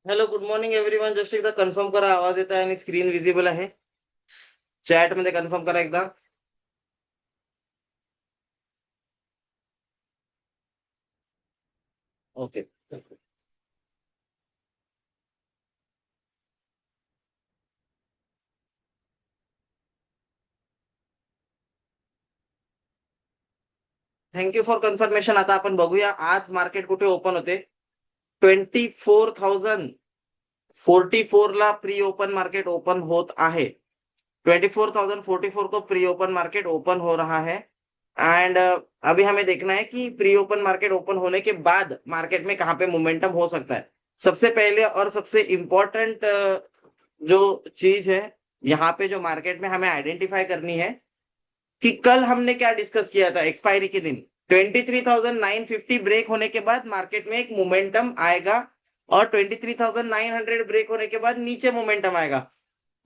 Hello, good morning everyone. Just एकदा confirm करा, आवाज येत आहे आणि स्क्रीन विजिबल आहे. चॅट मध्ये कन्फर्म करा एकदा. ओके. Thank you for confirmation. आता आपण बघूया आज मार्केट कुठे ओपन होते. 24,044 ला प्री ओपन मार्केट ओपन होत आहे. 24,044 को प्री ओपन मार्केट ओपन हो रहा है. एंड अभी हमें देखना है कि प्री ओपन मार्केट ओपन होने के बाद मार्केट में कहां पे मोमेंटम हो सकता है. सबसे पहले और सबसे इम्पोर्टेंट जो चीज है यहाँ पे, जो मार्केट में हमें आइडेंटिफाई करनी है कि कल हमने क्या डिस्कस किया था एक्सपायरी के दिन. 23,950 ब्रेक होने के बाद मार्केट में एक मोमेंटम आएगा और 23,900 ब्रेक होने के बाद नीचे मोमेंटम आएगा.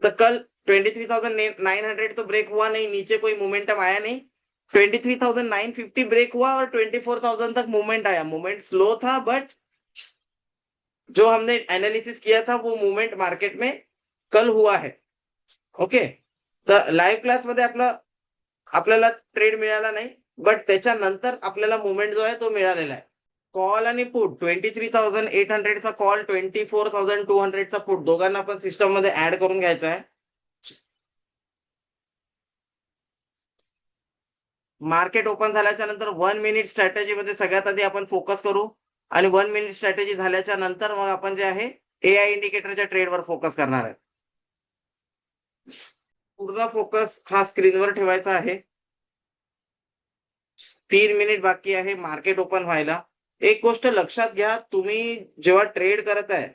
तो कल 23,900 तो ब्रेक हुआ नहीं, नीचे कोई मोमेंटम आया नहीं. 23,950 ब्रेक हुआ और 24,000 तक मूवमेंट आया. मूवमेंट स्लो था, बट जो हमने एनालिसिस किया था वो मूवमेंट मार्केट में कल हुआ है. ओके. तर लाईव्ह क्लास मध्ये आपल्याला ट्रेड मिळाला नाही, बट त्याच्यानंतर आपल्याला मुवमेंट जो आहे तो मिळालेला आहे. कॉल आणि पुट 23,800 चा कॉल, 24,200 चा पुट, दोघांना आपण सिस्टम मध्ये ऍड करून घ्यायचा आहे. मार्केट ओपन झाल्याच्या नंतर 1 मिनिट स्ट्रॅटेजी मध्ये सगळ्यात आधी आपण फोकस करू आणि 1 मिनिट स्ट्रॅटेजी झाल्याच्या नंतर मग आपण जे आहे एआय इंडिकेटरच्या ट्रेडवर फोकस करणार आहे. पूर्ण फोकस हा स्क्रीनवर ठेवायचा आहे. 3 मिनिट बाकी आहे मार्केट ओपन व्हायला. एक गोष्ट लक्षात घ्या, तुम्ही जेव्हा ट्रेड करत आहे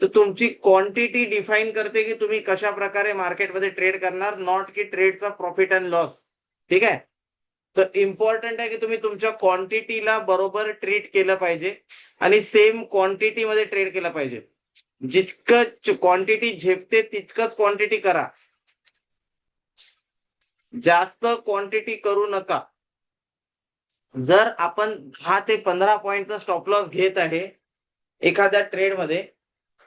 तर तुमची क्वांटिटी डिफाईन करते की तुम्ही कशा प्रकारे मार्केटमध्ये ट्रेड करणार, नॉट की ट्रेडचा प्रॉफिट अँड लॉस. ठीक आहे. तर इम्पॉर्टंट आहे की तुम्ही तुमच्या क्वांटिटीला बरोबर ट्रीट केलं पाहिजे आणि सेम क्वांटिटी मध्ये ट्रेड केलं पाहिजे. जितकं क्वांटिटी झेपते तितकंच क्वांटिटी करा, जास्त क्वांटिटी करू नका. जर आपण 10 ते 15 पॉईंटचा स्टॉप लॉस घेत आहे एखाद्या ट्रेड मध्ये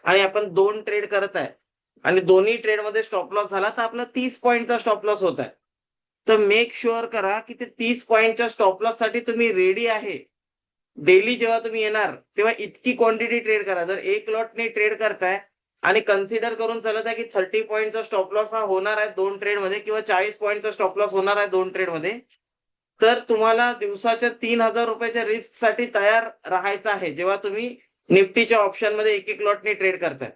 आणि आपण 2 ट्रेड करत आहे आणि दोन्ही ट्रेड मध्ये स्टॉप लॉस झाला, तर आपला 30 पॉईंटचा स्टॉप लॉस होत आहे. तर मेक शुअर करा की ते 30 पॉईंटच्या स्टॉप लॉस साठी तुम्ही रेडी आहे. डेली जेव्हा तुम्ही येणार तेव्हा इतकी क्वांटिटी ट्रेड करा. जर एक लॉटने ट्रेड करताय आणि कन्सिडर करून चालत आहे की 30 पॉईंटचा स्टॉप लॉस हा होणार आहे 2 ट्रेड मध्ये, किंवा 40 पॉईंटचा स्टॉप लॉस होणार आहे 2 ट्रेड मध्ये, तर तुम्हाला दिवसाच्या 3,000 रुपयाच्या रिस्क साठी तयार राहायचं आहे. जेव्हा तुम्ही निफ्टीच्या ऑप्शन मध्ये एक एक लॉटने ट्रेड करताय,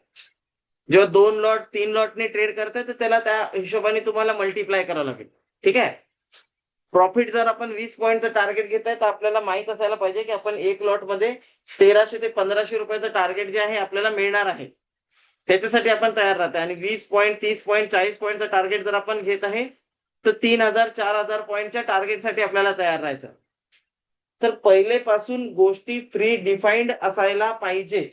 जेव्हा 2 लॉट 3 लॉटने ट्रेड करताय, तर त्याला त्या हिशोबाने तुम्हाला मल्टिप्लाय करावं लागेल. ठीक आहे. प्रॉफिट जर आपण 20 पॉईंटचं टार्गेट घेत आहे तर आपल्याला माहित असायला पाहिजे की आपण एक लॉट मध्ये 1,300 ते 1,500 रुपयाचं टार्गेट जे आहे आपल्याला मिळणार आहे. त्याच्यासाठी आपण तयार राहतो. आणि 20 पॉईंट 30 पॉईंट 40 पॉईंटचं टार्गेट जर आपण घेत आहे तर 3,000 4,000 पॉईंटच्या टार्गेटसाठी आपल्याला तयार राहायचं. तर पहिलेपासून गोष्टी प्री डिफाईन्ड असायला पाहिजे.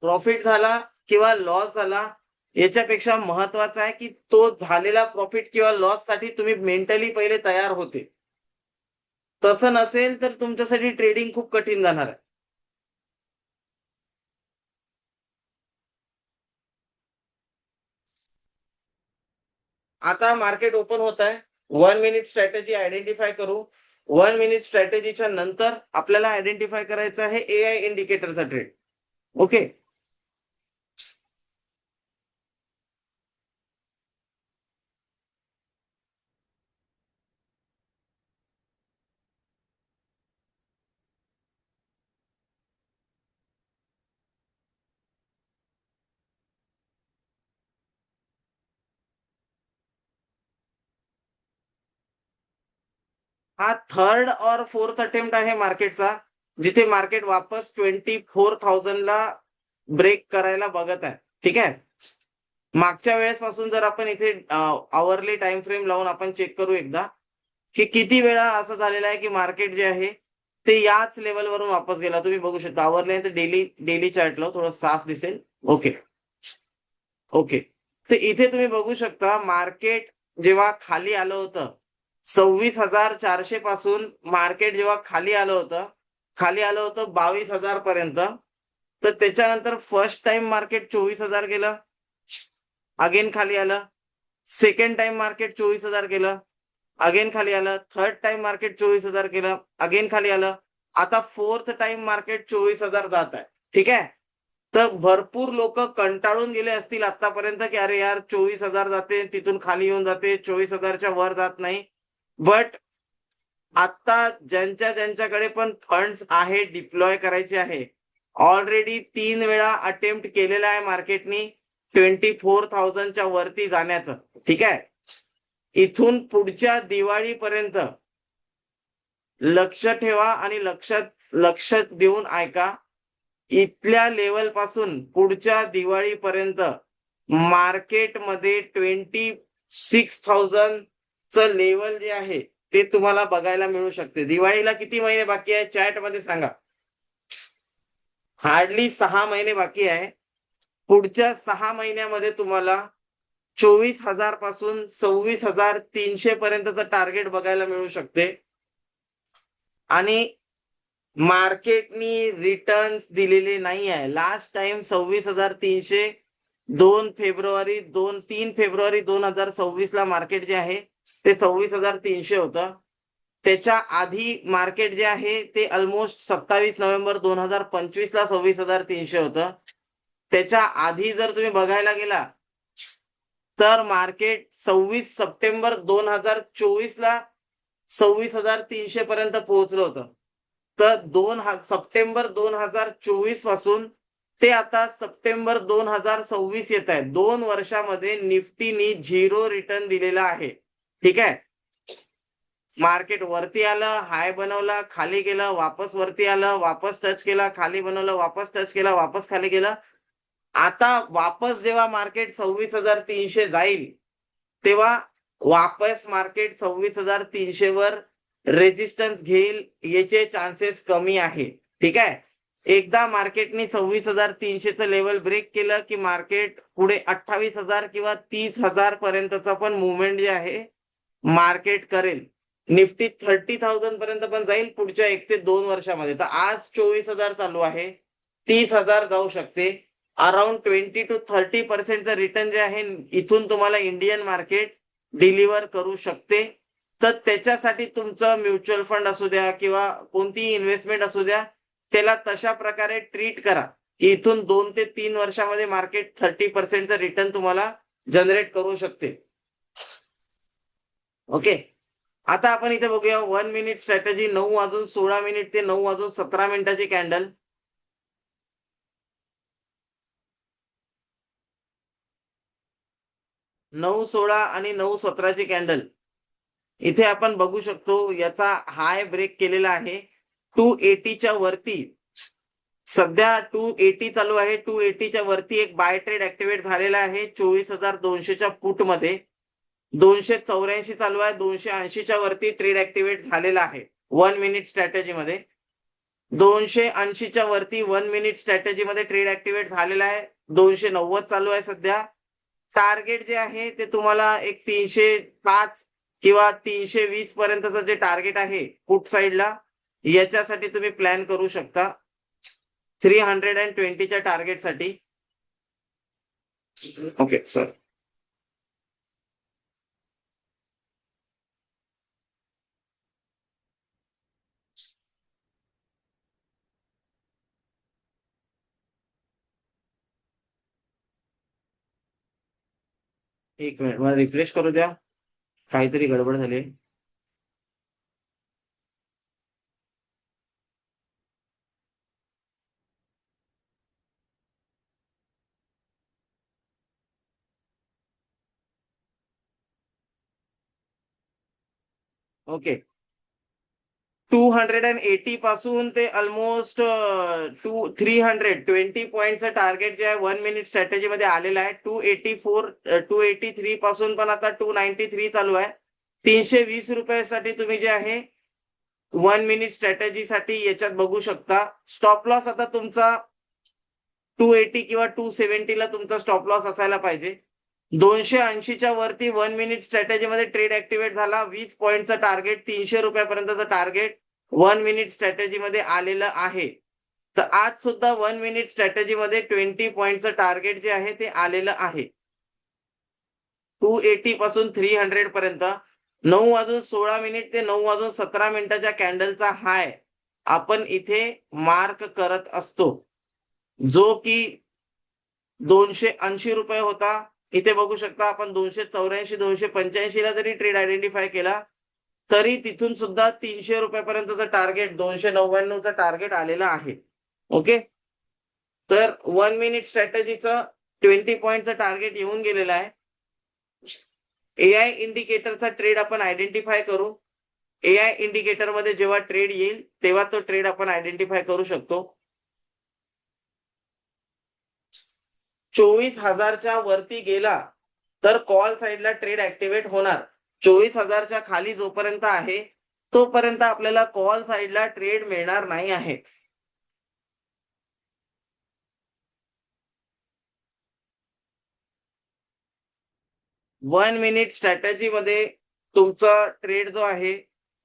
प्रॉफिट झाला किंवा लॉस झाला, याच्यापेक्षा महत्वाचं आहे की तो झालेला प्रॉफिट किंवा लॉस साठी तुम्ही मेंटली पहिले तयार होते. तसं नसेल तर तुमच्यासाठी ट्रेडिंग खूप कठीण जाणार आहे. आता मार्केट ओपन होत आहे. 1 मिनिट स्ट्रॅटेजी आयडेंटिफाय करू. 1 मिनिट स्ट्रॅटेजीच्या नंतर आपल्याला आयडेंटिफाय करायचं आहे एआय इंडिकेटरचा ट्रेड. ओके. हा थर्ड और फोर्थ अटेम्प्ट आहे मार्केटचा, जिथे मार्केट वापस 24,000 ला ब्रेक करायला बघत आहे. ठीक आहे. मागच्या वेळेस पासून जर आपण इथे आवरली टाइम फ्रेम लावून आपण चेक करू एकदा की किती वेळा असं झालेलं आहे की मार्केट जे आहे ते याच लेवलवरून वापस गेला. तुम्ही बघू शकता आवरले तर डेली डेली चार्ट लावू, थोडं साफ दिसेल. ओके. ओके. तर इथे तुम्ही बघू शकता मार्केट जेव्हा खाली आलं होतं 26,400 पासून मार्केट जेव्हा खाली आलं होतं खाली आलं होतं 22,000 पर्यंत. तर त्याच्यानंतर फर्स्ट टाइम मार्केट 24,000 गेलं, अगेन खाली आलं. सेकंड टाइम मार्केट 24,000 गेलं, अगेन खाली आलं. थर्ड टाइम मार्केट 24,000 केलं, अगेन खाली आलं. आता फोर्थ टाइम मार्केट 24,000 जात आहे. ठीक आहे. तर भरपूर लोक कंटाळून गेले असतील आतापर्यंत की अरे यार 24,000 जाते, तिथून खाली येऊन जाते, 24,000च्या वर जात नाही. बट आता ज्यांच्याकडे पण फंड्स आहे, डिप्लॉय करायचे आहे, ऑलरेडी 3 वेळा अटेम्प्ट केलेला आहे मार्केटनी 24,000च्या वरती जाण्याचं. ठीक आहे. इथून पुढच्या दिवाळीपर्यंत लक्ष ठेवा आणि लक्ष देऊन ऐका. इथल्या लेवल पासून पुढच्या दिवाळीपर्यंत मार्केटमध्ये 26,000 चं लेवल जे आहे ते तुम्हाला बघायला मिळू शकते. दिवाळीला किती महिने बाकी आहे चॅट मध्ये सांगा. हार्डली 6 महिने बाकी आहे. पुढच्या 6 महिन्यामध्ये तुम्हाला 24,000 पासून 26,300 पर्यंतचं टार्गेट बघायला मिळू शकते. आणि मार्केटनी रिटर्न्स दिलेले नाही आहे. लास्ट टाइम 26,300 3 फेब्रुवारी 2026 ला मार्केट जे आहे ते 26,300 होतं. त्याच्या आधी मार्केट जे आहे ते ऑलमोस्ट 27 नोव्हेंबर 2025 ला 26,300 होतं. त्याच्या आधी जर तुम्ही बघायला गेला तर मार्केट 26 सप्टेंबर 2024 ला 26,300 पर्यंत पोहोचलं होतं. तर सप्टेंबर 2024 पासून ते आता सप्टेंबर 2026 येत आहे. 2 वर्षामध्ये निफ्टीनी 0 रिटर्न दिलेला आहे. ठीक आहे. मार्केट वरती आलं, हाय बनवला, खाली गेलं, वापस वरती आलं, वापस टच केला, खाली बनवलं, वापस टच केला, वापस खाली गेलं. आता वापस जेव्हा मार्केट 26,300 जाईल तेव्हा वापस मार्केट 26,300 वर रेजिस्टन्स घेईल याचे चान्सेस कमी आहे. ठीक आहे. एकदा मार्केटने 26,300 चं लेवल ब्रेक केलं की मार्केट पुढे 28,000 किंवा 30,000 पर्यंतचा पण मुवमेंट जे आहे मार्केट करेल. निफ्टी 30,000 पर्यंत पण जाईल पुढच्या 1 ते 2 वर्षामध्ये. तर आज 24,000 चालू आहे, 30,000 जाऊ शकते. अराउंड 20 to 30% रिटर्न जे आहे इथून तुम्हाला इंडियन मार्केट डिलिव्हर करू शकते. तर त्याच्यासाठी तुमचं म्युच्युअल फंड असू द्या किंवा कोणतीही इन्व्हेस्टमेंट असू द्या, त्याला तशा प्रकारे ट्रीट करा. इथून 2 ते 3 वर्षामध्ये मार्केट 30% रिटर्न तुम्हाला जनरेट करू शकते. ओके. आता आपण इथे बघूया 1 मिनिट स्ट्रॅटेजी. 9:16 ते 9:17 कॅन्डल. 9:16 आणि 9:17 कॅन्डल इथे आपण बघू शकतो. याचा हाय ब्रेक केलेला आहे 280च्या वरती. सध्या 280 चालू आहे. 280च्या वरती एक बाय ट्रेड ऍक्टिव्हेट झालेला आहे 24,200च्या पुट मध्ये. 284 चालू आहे. 280च्या वरती ट्रेड ऍक्टिव्हेट झालेला आहे 1 मिनिट स्ट्रॅटेजी मध्ये. 280च्या वरती 1 मिनिट स्ट्रॅटेजी मध्ये ट्रेड ऍक्टिव्हेट झालेला आहे. 290 चालू आहे सध्या. टार्गेट जे आहे ते तुम्हाला एक 305 किंवा 320 पर्यंतचं जे टार्गेट आहे पुट साइडला याच्यासाठी तुम्ही प्लॅन करू शकता. 320च्या टार्गेटसाठी. Okay sir. एक मिनिट मला रिफ्रेश करू द्या, काहीतरी गडबड झाली. ओके. 280 पासून ते ऑलमोस्ट 320 पॉईंटचं टार्गेट जे आहे 1 मिनिट स्ट्रॅटेजी मध्ये आलेलं आहे. 283 पासून पण आता 293 चालू आहे. 320 रुपयासाठी तुम्ही जे आहे 1 मिनिट स्ट्रॅटेजी साठी याच्यात बघू शकता. स्टॉप लॉस आता तुमचा 280 किंवा 270 ला तुमचा स्टॉप लॉस असायला पाहिजे. 280च्या वरती 1 मिनिट स्ट्रॅटेजी मध्ये ट्रेड ऍक्टिव्हेट झाला. 20 पॉईंटचं टार्गेट, 300 रुपयापर्यंतचं टार्गेट 1 मिनिट स्ट्रॅटेजी मध्ये आलेलं आहे. तर आज सुद्धा 1 मिनिट स्ट्रॅटेजी मध्ये 20 पॉईंटचं टार्गेट जे आहे ते आलेलं आहे. 280 पासून 300 पर्यंत 9:16 ते 9:17 कॅन्डलचा हाय आपण इथे मार्क करत असतो, जो की 280 रुपये होता. इथे बघू शकता आपण 284 285 ला जरी ट्रेड आयडेंटिफाय केला तरी तिथून सुद्धा 300 रुपयापर्यंतचं टार्गेट 299चं टार्गेट आलेलं आहे. ओके, तर 1 मिनिट स्ट्रॅटेजीचं 20 पॉईंटचं टार्गेट येऊन गेलेलं आहे. एआय इंडिकेटरचा ट्रेड आपण आयडेंटिफाय करू. एआय इंडिकेटर मध्ये जेव्हा ट्रेड येईल तेव्हा तो ट्रेड आपण आयडेंटिफाय करू शकतो. 24,000च्या वरती गेला तर कॉल साइडला ट्रेड ऍक्टिव्हेट होणार. 24,000च्या खाली जोपर्यंत आहे तोपर्यंत आपल्याला कॉल साइडला ट्रेड मिळणार नाही आहे. वन मिनिट स्ट्रॅटेजी मध्ये तुमचा ट्रेड जो आहे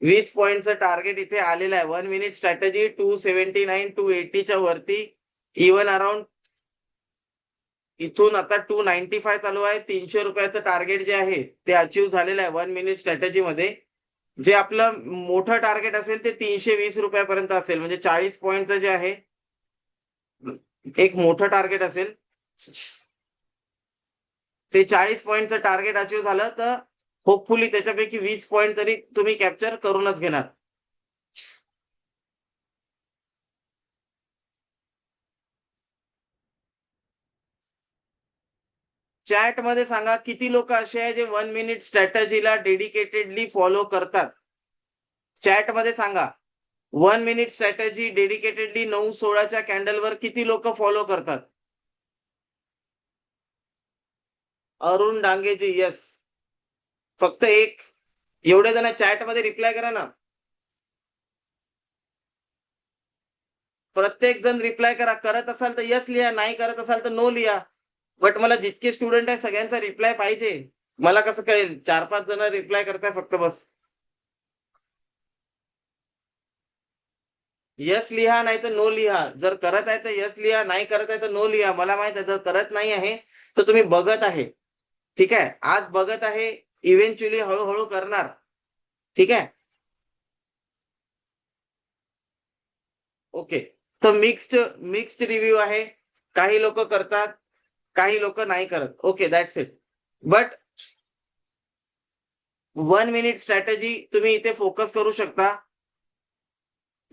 20 पॉईंटचं टार्गेट इथे आलेलं आहे. 1 मिनिट स्ट्रॅटेजी 279 280च्या वरती इवन अराउंड इथून आता 295 चालू आहे. 300 रुपयाचं टार्गेट जे आहे ते अचीव्ह झालेलं आहे 1 मिनिट स्ट्रॅटेजी मध्ये. जे आपलं मोठं टार्गेट असेल ते 320 रुपयापर्यंत असेल, म्हणजे 40 पॉईंटचं जे आहे एक मोठं टार्गेट असेल. ते 40 पॉईंटचं टार्गेट अचीव्ह झालं तर होपफुली त्याच्यापैकी 20 पॉईंट तरी तुम्ही कॅप्चर करूनच घेणार. चॅट मध्ये सांगा किती लोक असे आहे जे 1 मिनिट स्ट्रॅटेजीला डेडिकेटेडली फॉलो करतात. चॅट मध्ये सांगा 1 मिनिट स्ट्रॅटेजी डेडिकेटेडली 9:16च्या कॅन्डलवर किती लोक फॉलो करतात. अरुण डांगेजी, यस, फक्त एक. एवढे जण चॅट मध्ये रिप्लाय करा ना. प्रत्येक जण रिप्लाय करा. करत असाल तर यस लिहा, नाही करत असाल तर नो लिहा. बट मला जितके स्टुडंट आहे सगळ्यांचा रिप्लाय पाहिजे. मला कसं कळेल 4-5 जण रिप्लाय करताय फक्त बस. यस लिहा नाही तर नो लिहा. जर करत आहे तर यस लिहा, नाही करत आहे तर नो लिहा. मला माहित आहे जर करत नाही आहे तर तुम्ही बघत आहे. ठीक आहे, आज बघत आहे, इव्हेंच्युअली हळूहळू करणार. ठीक आहे, ओके. तर मिक्स्ड रिव्ह्यू आहे. काही लोक करतात, काही लोक नाही करत. Okay, that's it. But 1 minute strategy तुम्ही इथे फोकस करू शकता.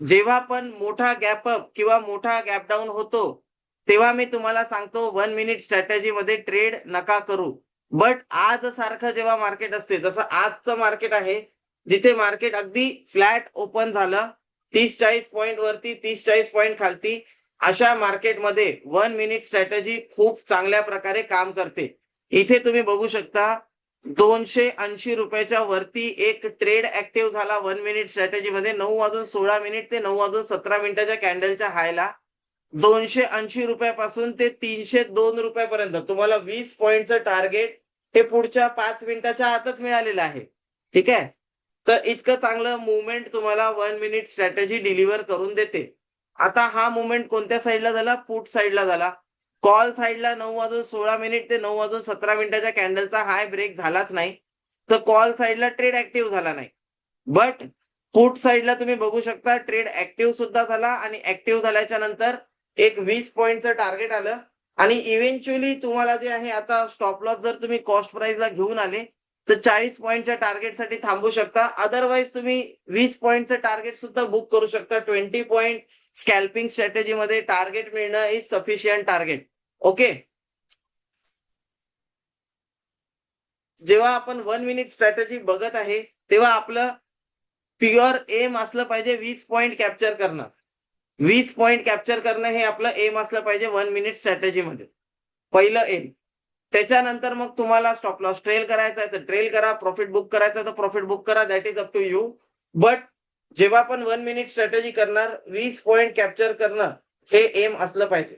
जेव्हा पण मोठा गॅप अप किंवा मोठा गॅप डाऊन होतो तेव्हा मी तुम्हाला सांगतो 1 मिनिट स्ट्रॅटेजी मध्ये ट्रेड नका करू. बट आज सारखं जेव्हा मार्केट असते, जसं आजचं मार्केट आहे, जिथे मार्केट अगदी फ्लॅट ओपन झालं 30-40 पॉईंट वरती 30-40 पॉईंट खालती, अशा मार्केटमध्ये 1 मिनिट स्ट्रॅटेजी खूप चांगल्या प्रकारे काम करते. इथे तुम्ही बघू शकता 280 रुपयाच्या वरती एक ट्रेड ऍक्टिव्ह झाला 1 मिनिट स्ट्रॅटेजी मध्ये 9:16 ते 9:17 कॅन्डलच्या हायला. 280 रुपयापासून ते 302 रुपयापर्यंत तुम्हाला 20 पॉईंटचं टार्गेट हे पुढच्या 5 मिनिटाच्या आतच मिळालेलं आहे. ठीक आहे, तर इतकं चांगलं मुवमेंट तुम्हाला 1 मिनिट स्ट्रॅटेजी डिलिव्हर करून देते. आता हा मुवमेंट कोणत्या साईडला झाला? पुट साईडला झाला. कॉल साईडला 9:16 ते 9:17 कॅन्डलचा हाय ब्रेक झालाच नाही, तर कॉल साईडला ट्रेड ऍक्टिव्ह झाला नाही. बट पुट साईडला तुम्ही बघू शकता ट्रेड ऍक्टिव्ह सुद्धा झाला आणि ऍक्टिव्ह झाल्याच्या नंतर एक 20 पॉईंटचं टार्गेट आलं आणि इव्हेंच्युअली तुम्हाला जे आहे आता स्टॉप लॉस जर तुम्ही कॉस्ट प्राइसला घेऊन आले तर 40 पॉईंटच्या टार्गेटसाठी थांबू शकता. अदरवाईज तुम्ही 20 पॉईंटचं टार्गेट सुद्धा बुक करू शकता. 20 पॉईंट स्कॅल्पिंग स्ट्रॅटेजी मध्ये टार्गेट मिळणं इज सफिशियंट टार्गेट. ओके, जेव्हा आपण 1 मिनिट स्ट्रॅटेजी बघत आहे तेव्हा आपलं प्युअर एम असलं पाहिजे 20 पॉईंट कॅप्चर करणं. 20 पॉईंट कॅप्चर करणं हे आपलं एम असलं पाहिजे 1 मिनिट स्ट्रॅटेजी मध्ये, पहिलं एम. त्याच्यानंतर मग तुम्हाला स्टॉप लॉस ट्रेल करायचा आहे तर ट्रेल करा, प्रॉफिट बुक करायचा तर प्रॉफिट बुक करा, that is up to you. But जेव्हा आपण 1 मिनिट स्ट्रॅटेजी करणार 20 पॉईंट कॅप्चर करणं हे एम असलं पाहिजे.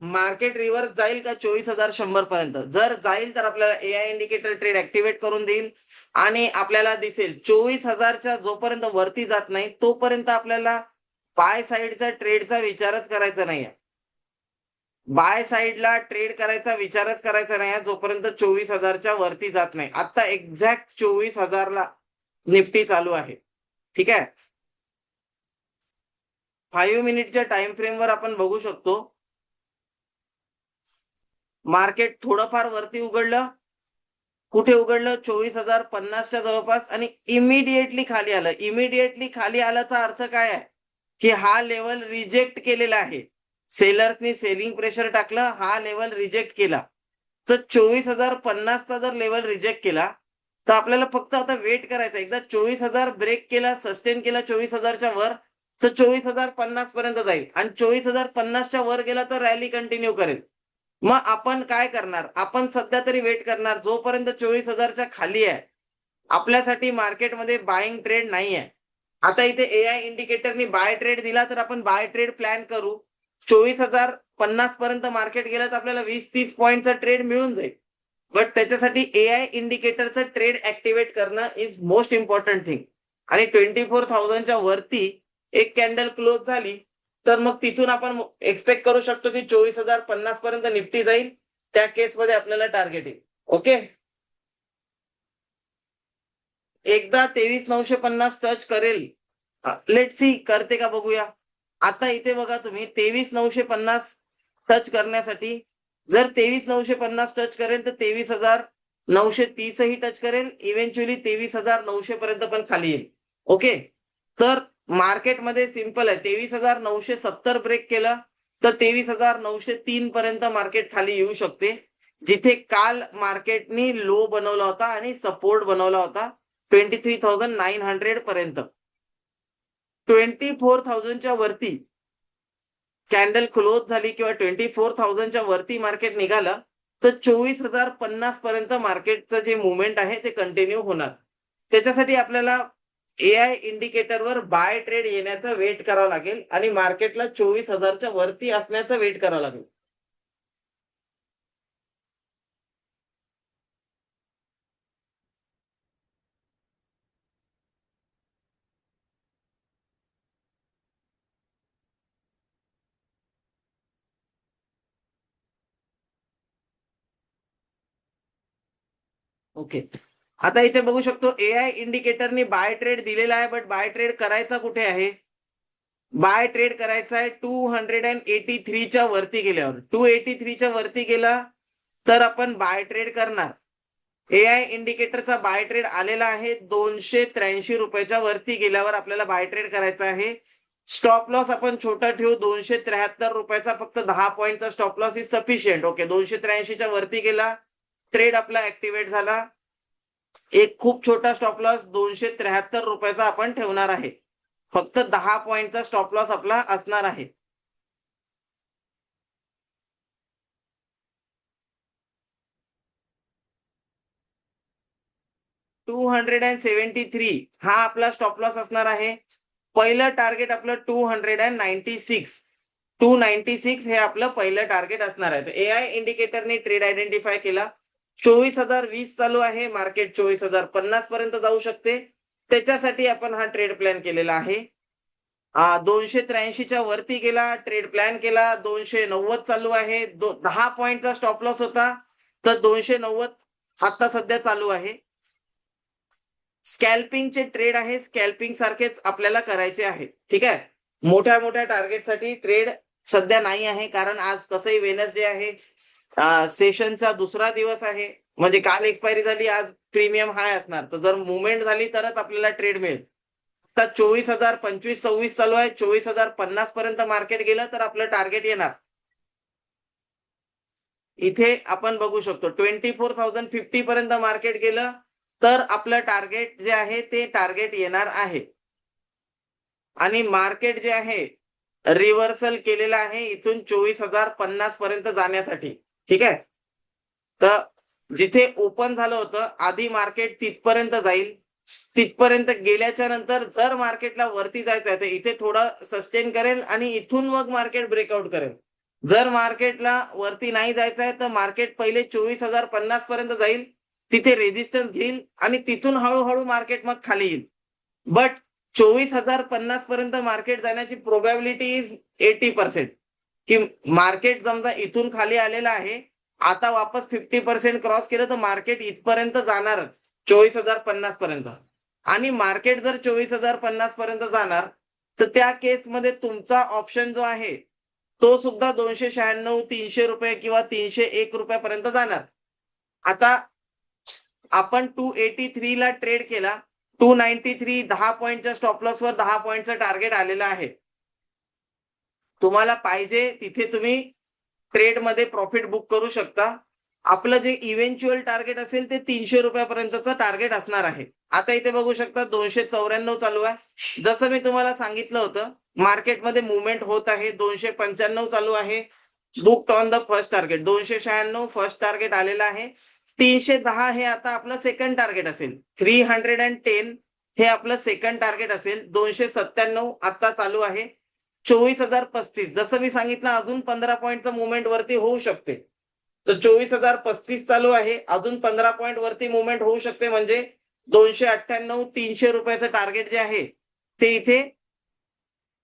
मार्केट रिव्हर्स जाईल का 24,100 पर्यंत? जर जाईल तर आपल्याला एआय इंडिकेटर ट्रेड ऍक्टिव्हेट करून देईल. आणि आपल्याला दिसेल 24,000च्या जोपर्यंत वरती जात नाही तोपर्यंत आपल्याला बाय साईडचा ट्रेडचा विचारच करायचा नाहीये. बाय साईडला ट्रेड करायचा विचारच करायचा नाही जोपर्यंत 24,000च्या वरती जात नाही. आता एक्झॅक्ट 24,000ला निफ्टी चालू आहे. ठीक आहे. 5 मिनिटच्या टाइम फ्रेमवर आपण बघू शकतो. मार्केट थोडंफार वरती उघडलं. कुठे उघडलं? 24,050च्या जवळपास आणि इमिडिएटली खाली आलं. इमिडिएटली खाली आल्याचा अर्थ काय आहे? की हा लेवल रिजेक्ट केलेला आहे. सेलर्सनी सेलिंग प्रेशर टाकलं, हा लेवल रिजेक्ट केला. तर 24,050चा जर लेवल रिजेक्ट केला, तर आपल्याला फक्त आता वेट करायचं. एकदा 24,000 ब्रेक केला, सस्टेन केला 24,000च्या वर, तर 24,050 पर्यंत जाईल आणि 24,050च्या वर गेला तर रॅली कंटिन्यू करेल. मग आपण काय करणार? आपण सध्या तरी वेट करणार जोपर्यंत 24,000च्या खाली आहे. आपल्यासाठी मार्केटमध्ये बाईंग ट्रेड नाही आहे. आता इथे एआय इंडिकेटरनी बाय ट्रेड दिला तर आपण बाय ट्रेड प्लॅन करू. 24,050 पर्यंत मार्केट गेलं तर आपल्याला 20-30 पॉईंटचा ट्रेड मिळून जाईल. बट त्याच्यासाठी एआय इंडिकेटरचं ट्रेड ऍक्टिव्हेट करणं इज मोस्ट इम्पॉर्टंट थिंग. आणि 24,000च्या वरती एक कॅन्डल क्लोज झाली तर मग तिथून आपण एक्सपेक्ट करू शकतो की 24,050 पर्यंत निफ्टी जाईल. त्या केसमध्ये आपल्याला टार्गेट येईल. ओके. एकदा 23,950 टच करेल. लेट सी करते का बघूया. आता इथे बघा तुम्ही 23,950 टच करण्यासाठी जर 23,950 टच करेल तर 23,930 ही टच करेल. इव्हेंच्युअली 23,900 पर्यंत पण खाली येईल. ओके. तर मार्केटमध्ये सिंपल आहे. 23,970 ब्रेक केलं तर 23,903 पर्यंत मार्केट खाली येऊ शकते. जिथे काल मार्केटनी लो बनवला होता आणि सपोर्ट बनवला होता 23,900 पर्यंत. 24,000च्या वरती कॅन्डल क्लोज झाली किंवा 24,000च्या वरती मार्केट निघालं तर 24,050 पर्यंत मार्केटचं जे मुवमेंट आहे ते कंटिन्यू होणार. त्याच्यासाठी आपल्याला एआय इंडिकेटरवर बाय ट्रेड येण्याचा वेट करावा लागेल आणि मार्केटला 24,000च्या वरती असण्याचा वेट करावा लागेल. ओके. आता इथे बघू शकतो एआय इंडिकेटरनी बाय ट्रेड दिलेला आहे, बट बाय ट्रेड करायचा कुठे आहे? बाय ट्रेड करायचा आहे 283च्या वरती गेल्यावर. 283च्या वरती गेला तर आपण बाय ट्रेड करणार. एआय इंडिकेटरचा बाय ट्रेड आलेला आहे 283 रुपयाच्या वरती गेल्यावर आपल्याला बाय ट्रेड करायचा आहे. स्टॉप लॉस आपण छोटा ठेवू 273 रुपयाचा. फक्त 10 पॉईंटचा stop loss is sufficient. Okay. 283च्या वरती गेला, ट्रेड आपला ऍक्टिव्हेट झाला. एक खूप छोटा स्टॉप लॉस 273 रुपयाचा आपण ठेवणार आहे. फक्त 10 पॉईंटचा स्टॉप लॉस आपला असणार आहे. $273 हा आपला स्टॉप लॉस असणार आहे. पहिलं टार्गेट आपलं 296. 296 हे आपलं पहिलं टार्गेट असणार आहे. एआय इंडिकेटरने ट्रेड आयडेंटिफाय केला. 24,020 चालू आहे. मार्केट 24,050 पर्यंत जाऊ शकते. त्याच्यासाठी आपण हा ट्रेड प्लॅन केलेला आहे. 283च्या वरती गेला, ट्रेड प्लॅन केला. 290 चालू आहे. 10 पॉईंटचा स्टॉप लॉस होता तर 290 आता सध्या चालू आहे. स्कॅल्पिंगचे ट्रेड आहे. स्कॅल्पिंग सारखेच आपल्याला करायचे आहे. ठीक आहे. मोठ्या मोठ्या टार्गेटसाठी ट्रेड सध्या नाही आहे, कारण आज तसंही वेनसडे आहे. सेशनचा दुसरा दिवस आहे. म्हणजे काल एक्सपायरी झाली, आज प्रीमियम हाय असणार. तर जर मुवमेंट झाली तरच आपल्याला ट्रेड मिळेल. आता 24,000 25-26 चालू आहे. 24,050 पर्यंत मार्केट गेलं तर आपलं टार्गेट येणार. इथे आपण बघू शकतो 24,050 पर्यंत मार्केट गेलं तर आपलं टार्गेट जे आहे ते टार्गेट येणार आहे. आणि मार्केट जे आहे रिव्हर्सल केलेलं आहे इथून 24,050 पर्यंत जाण्यासाठी. ठीक आहे. तर जिथे ओपन झालं होतं आधी मार्केट तिथपर्यंत जाईल. तिथपर्यंत गेल्याच्या नंतर जर मार्केटला वरती जायचं आहे तर इथे थोडा सस्टेन करेल आणि इथून मग मार्केट ब्रेकआउट करेल. जर मार्केटला वरती नाही जायचं आहे तर मार्केट पहिले 24,050 पर्यंत जाईल. तिथे रेजिस्टन्स घेईल आणि तिथून हळूहळू मार्केट मग खाली येईल. बट 24,050 पर्यंत मार्केट जाण्याची प्रोबॅबिलिटी इज 80%. की मार्केट समजा इथून खाली आलेलं आहे, आता वापस 50% क्रॉस केलं तर मार्केट इथपर्यंत जाणारच 24,050 पर्यंत. आणि मार्केट जर 24,050 पर्यंत जाणार तर त्या केसमध्ये तुमचा ऑप्शन जो आहे तो सुद्धा 296, 300 रुपये किंवा 301 रुपयापर्यंत जाणार. आता आपण 283 ला ट्रेड केला, 293 10 पॉईंटच्या स्टॉप लॉस वर 10 पॉईंटचं टार्गेट आलेलं आहे. तुम्हाला पाहिजे तिथे तुम्ही ट्रेड मध्ये प्रॉफिट बुक करू शकता. आपलं जे इव्हेंच्युअल टार्गेट असेल ते 300 रुपयापर्यंतचं टार्गेट असणार आहे. आता इथे बघू शकता 294 चालू आहे. जसं मी तुम्हाला सांगितलं होतं मार्केटमध्ये मुवमेंट होत आहे. 295 चालू आहे. Booked on the first target 296 first target आलेला आहे. 310 हे आता आपलं सेकंड टार्गेट असेल. 310 हे आपलं सेकंड टार्गेट असेल. 297 आता चालू आहे. 24,035 जसं मी सांगितलं अजून 15 पॉईंटचं मुवमेंट वरती होऊ शकते. तर 24,035 चालू आहे, अजून 15 पॉईंट वरती मुवमेंट होऊ शकते. म्हणजे 298 300 रुपयाचं टार्गेट जे आहे ते इथे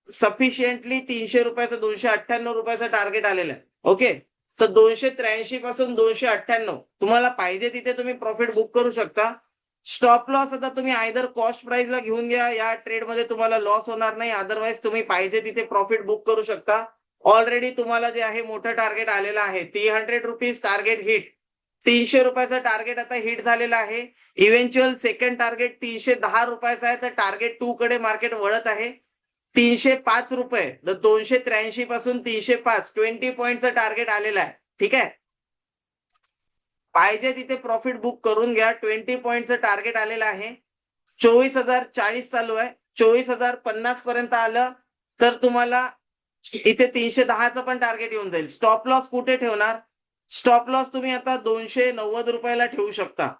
सफिशियंटली 300 रुपयाचं 298 रुपयाचं टार्गेट आलेलं आहे. ओके, तर 283 पासून 298 तुम्हाला पाहिजे तिथे तुम्ही प्रॉफिट बुक करू शकता. स्टॉप लॉस आता तुम्ही आयदर कॉस्ट प्राइसला घेऊन घ्या, या ट्रेड मध्ये तुम्हाला लॉस होणार नाही. अदरवाइज तुम्ही पाहिजे तिथे प्रॉफिट बुक करू शकता. ऑलरेडी तुम्हाला जे आहे मोठं टार्गेट आलेलं आहे. 300 रुपीज टार्गेट हिट, 300 रुपयाचं टार्गेट आता हिट झालेलं आहे. इव्हेंच्युअल सेकंड टार्गेट 310 रुपयाचं आहे. तर टार्गेट 2 कडे मार्केट वळत आहे. 305 रुपये, तर 283 पासून 305 20 पॉईंटचं टार्गेट आलेलं आहे. ठीक आहे, पाहिजे तिथे प्रॉफिट बुक करून घ्या. 20 पॉईंटचं टार्गेट आलेलं आहे. 24,040 चालू आहे. 24,050 पर्यंत आलं तर तुम्हाला इथे 310चं पण टार्गेट येऊन जाईल. स्टॉप लॉस कुठे ठेवणार? स्टॉप लॉस तुम्ही आता 290 रुपयाला ठेवू शकता.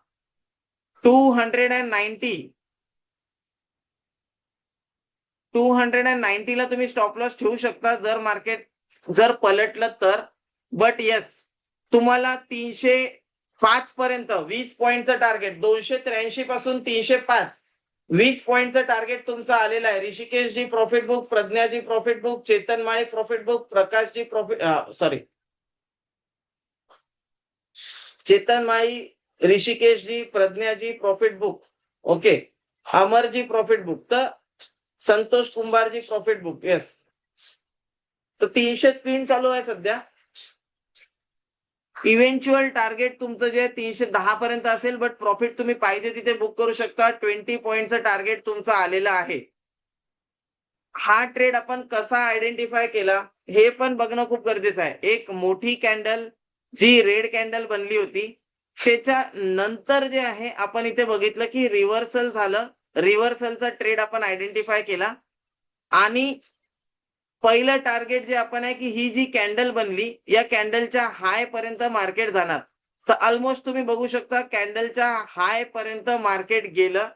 290 ला तुम्ही स्टॉप लॉस ठेवू शकता जर मार्केट जर पलटलं तर. बट येस, तुम्हाला 305 पर्यंत 20 पॉईंटचं टार्गेट, 283 पासून 305 20 पॉईंटचं टार्गेट तुमचं आलेलं आहे. Rishikesh ji profit book, Pragya ji profit book, Chetan Mali profit book, Prakash ji profit Chetan Mali, Rishikesh ji, Pragya ji profit book. Okay, Amar ji profit book, तर Santosh Kumbhar ji profit book. Yes, तर 303 चालू आहे सध्या. इव्हेंच्युअल टार्गेट तुमचं जे 310 पर्यंत असेल, बट प्रॉफिट तुम्ही पाहिजे तिथे बुक करू शकता. 20 पॉईंटचं टार्गेट तुमचं आलेलं आहे. हा ट्रेड आपण कसा आयडेंटिफाय केला हे पण बघणं खूप गरजेचं आहे. एक मोठी कॅन्डल जी रेड कॅन्डल बनली होती, त्याच्या नंतर जे आहे आपण इथे बघितलं की रिव्हर्सल झालं. रिव्हर्सलचा ट्रेड आपण आयडेंटिफाय केला आणि पहिलं टार्गेट जे आपण आहे की ही जी कॅन्डल बनली या कॅन्डलच्या हाय पर्यंत मार्केट जाणार. तर ऑलमोस्ट तुम्ही बघू शकता कॅन्डलच्या हाय पर्यंत मार्केट गेलं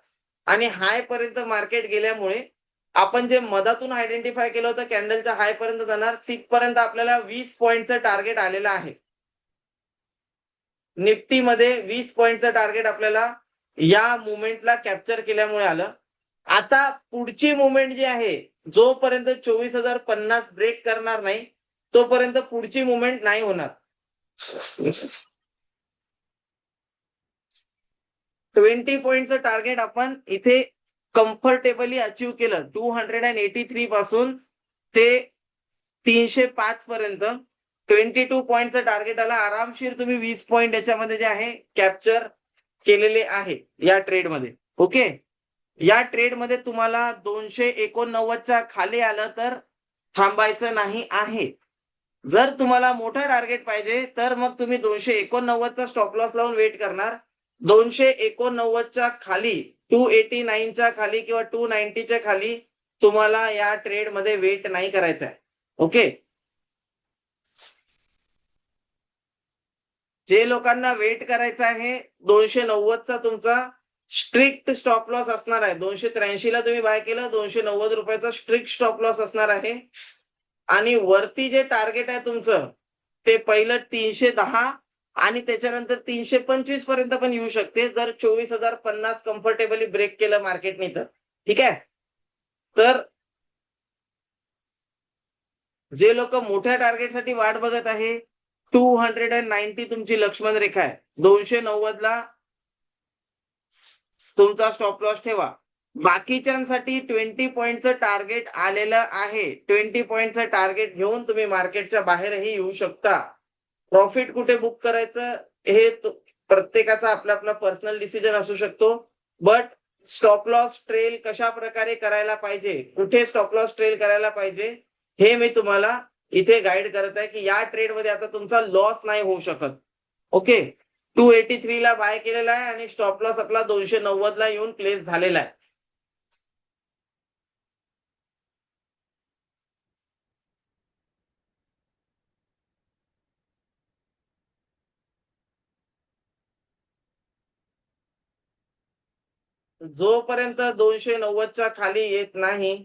आणि हाय पर्यंत मार्केट गेल्यामुळे आपण जे मधातून आयडेंटिफाय केलं होतं कॅन्डलच्या हाय पर्यंत जाणार, तिथपर्यंत आपल्याला 20 पॉईंटचं टार्गेट आलेलं आहे. निफ्टी मध्ये 20 पॉईंटचं टार्गेट आपल्याला या मुवमेंटला कॅप्चर केल्यामुळे आलं. आता पुढची मुवमेंट जी आहे, जोपर्यंत 24,050 ब्रेक करणार नाही तोपर्यंत पुढची मुवमेंट नाही होणार. 20 पॉईंटचं टार्गेट आपण इथे कम्फर्टेबली अचीव केलं. 283 पासून ते 305 पर्यंत 22 पॉईंटचं टार्गेट आला. आरामशीर तुम्ही 20 पॉईंट याच्यामध्ये जे आहे कॅप्चर केलेले आहे या ट्रेड मध्ये. ओके, या ट्रेड मध्ये तुम्हाला 289च्या खाली आलं तर थांबायचं नाही आहे. जर तुम्हाला मोठं टार्गेट पाहिजे तर मग तुम्ही 289चा स्टॉप लॉस लावून वेट करणार. 289च्या खाली 289च्या खाली किंवा 290च्या खाली तुम्हाला या ट्रेड मध्ये वेट नाही करायचं आहे. ओके, जे लोकांना वेट करायचं आहे 290चा तुमचा स्ट्रिक्ट स्टॉप लॉस असणार आहे. 283 ला तुम्ही बाय केलं, 290 रुपयाचा स्ट्रिक्ट स्टॉप लॉस असणार आहे. आणि वरती जे टार्गेट आहे तुमचं ते पहिलं 310 आणि त्याच्यानंतर 325 पर्यंत पण येऊ शकते जर 24,050 कम्फर्टेबली ब्रेक केलं मार्केटने तर. ठीक आहे. तर जे लोक मोठ्या टार्गेटसाठी वाट बघत आहे, 290 तुमची लक्ष्मण रेखा आहे. 290 ला तुमचा स्टॉप लॉस ठेवा. बाकीच्यांसाठी 20 पॉईंटचं टार्गेट आलेलं आहे. 20 पॉईंटचं टार्गेट घेऊन तुम्ही मार्केटच्या बाहेरही येऊ शकता. प्रॉफिट कुठे बुक करायचं हे प्रत्येकाचा आपला आपला पर्सनल डिसिजन असू शकतो. बट स्टॉप लॉस ट्रेल कशा प्रकारे करायला पाहिजे, कुठे स्टॉप लॉस ट्रेल करायला पाहिजे, हे मी तुम्हाला इथे गाईड करत आहे की या ट्रेड मध्ये आता तुमचा लॉस नाही होऊ शकत. ओके. 283 ला बाय केलेला आहे आणि स्टॉप लॉस आपला 290 ला येऊन प्लेस झालेला आहे. जोपर्यंत 290च्या खाली येत नाही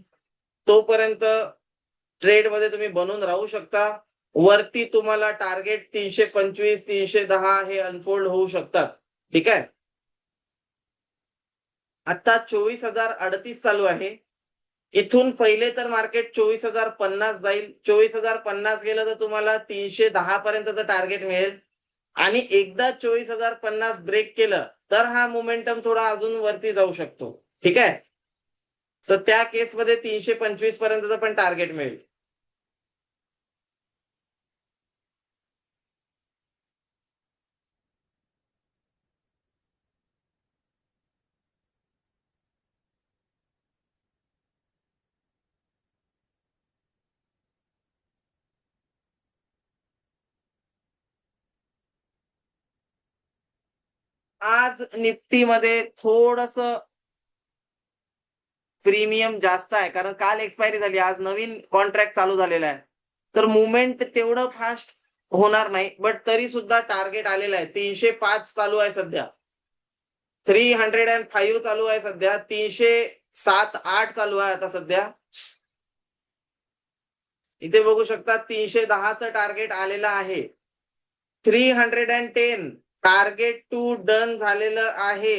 तोपर्यंत ट्रेड मध्ये तुम्ही बनून राहू शकता. वरती तुम्हाला टार्गेट 325 310 हे अनफोल्ड होऊ शकतात. ठीक आहे. आता 24,038 चालू आहे. इथून पहिले तर मार्केट 24,050 जाईल. 24,050 गेलं तर तुम्हाला 310 पर्यंतचं टार्गेट मिळेल. आणि एकदा 24,050 ब्रेक केलं तर हा मोमेंटम थोडा अजून वरती जाऊ शकतो. ठीक आहे. तर त्या केसमध्ये 325 पर्यंतचं पण टार्गेट मिळेल. आज निफ्टीमध्ये थोडस प्रीमियम जास्त आहे कारण काल एक्सपायरी झाली, आज नवीन कॉन्ट्रॅक्ट चालू झालेला आहे. तर मुवमेंट तेवढं फास्ट होणार नाही. बट तरी सुद्धा टार्गेट आलेलं आहे. 305 चालू आहे सध्या. 305 चालू आहे सध्या. 307-8 चालू आहे आता सध्या. इथे बघू शकता 310चं टार्गेट आलेलं आहे. 310 टार्गेट टू डन झालेलं आहे.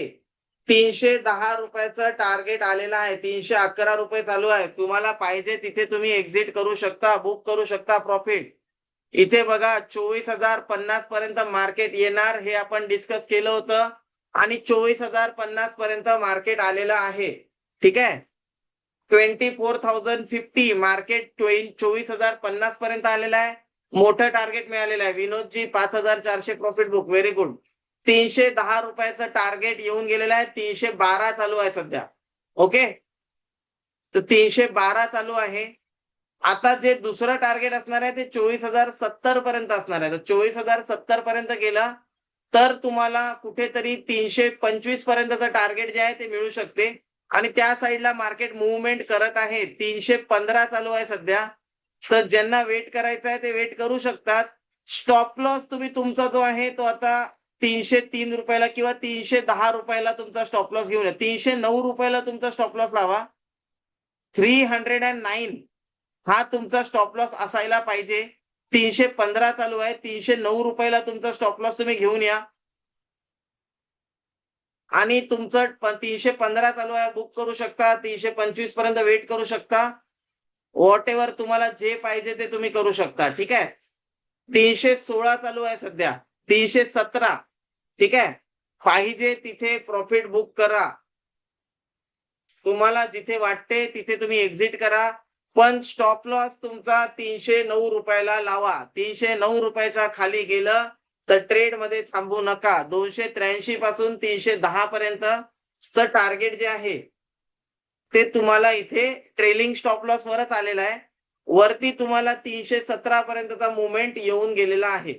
310 रुपयाचं टार्गेट आलेलं आहे. 311 रुपये चालू आहे. तुम्हाला पाहिजे तिथे तुम्ही एक्झिट करू शकता, बुक करू शकता प्रॉफिट. इथे बघा 24,050 पर्यंत मार्केट येणार हे आपण डिस्कस केलं होतं आणि 24,050 पर्यंत मार्केट आलेलं आहे. ठीक आहे. 24,050 मार्केट 24,050 पर्यंत आलेलं आहे. मोठं टार्गेट मिळालेलं आहे. विनोदजी 5,400 प्रॉफिट बुक. Very good. 310 रुपयाचं टार्गेट येऊन गेलेलं आहे. 312 चालू आहे सध्या. ओके. तर 312 चालू आहे. आता जे दुसरं टार्गेट असणार आहे ते 24,070 पर्यंत असणार आहे. तर 24,070 पर्यंत गेलं तर तुम्हाला कुठेतरी 325 पर्यंतचं टार्गेट जे आहे ते मिळू शकते. आणि त्या साईडला मार्केट मुवमेंट करत आहे. 315 चालू आहे सध्या. तर ज्यांना वेट करायचं आहे ते वेट करू शकतात. स्टॉप लॉस तुम्ही तुमचा जो आहे तो आता 303 रुपयाला किंवा 310 रुपयाला तुमचा स्टॉप लॉस घेऊन या. 309 रुपयाला तुमचा स्टॉप लॉस लावा. 309 हा तुमचा स्टॉप लॉस असायला पाहिजे. 315 चालू आहे. 309 रुपयाला तुमचा स्टॉप लॉस तुम्ही घेऊन या. आणि तुमचं 315 चालू आहे, बुक करू शकता. 325 पर्यंत वेट करू शकता. व्हॉट एव्हर तुम्हाला जे पाहिजे ते तुम्ही करू शकता. ठीक आहे. 316 चालू आहे सध्या. 317. ठीक आहे. पाहिजे तिथे प्रॉफिट बुक करा. तुम्हाला जिथे वाटते तिथे तुम्ही एक्झिट करा. पण स्टॉप लॉस तुमचा 309 रुपयाला लावा. 309 रुपयाच्या खाली गेलं तर ट्रेड मध्ये थांबू नका. 283 पासून 310 पर्यंतचं टार्गेट जे आहे ते तुम्हाला इथे ट्रेलिंग स्टॉप लॉस वरच आलेलं आहे. वरती तुम्हाला 317 पर्यंतचा मुवमेंट येऊन गेलेला आहे.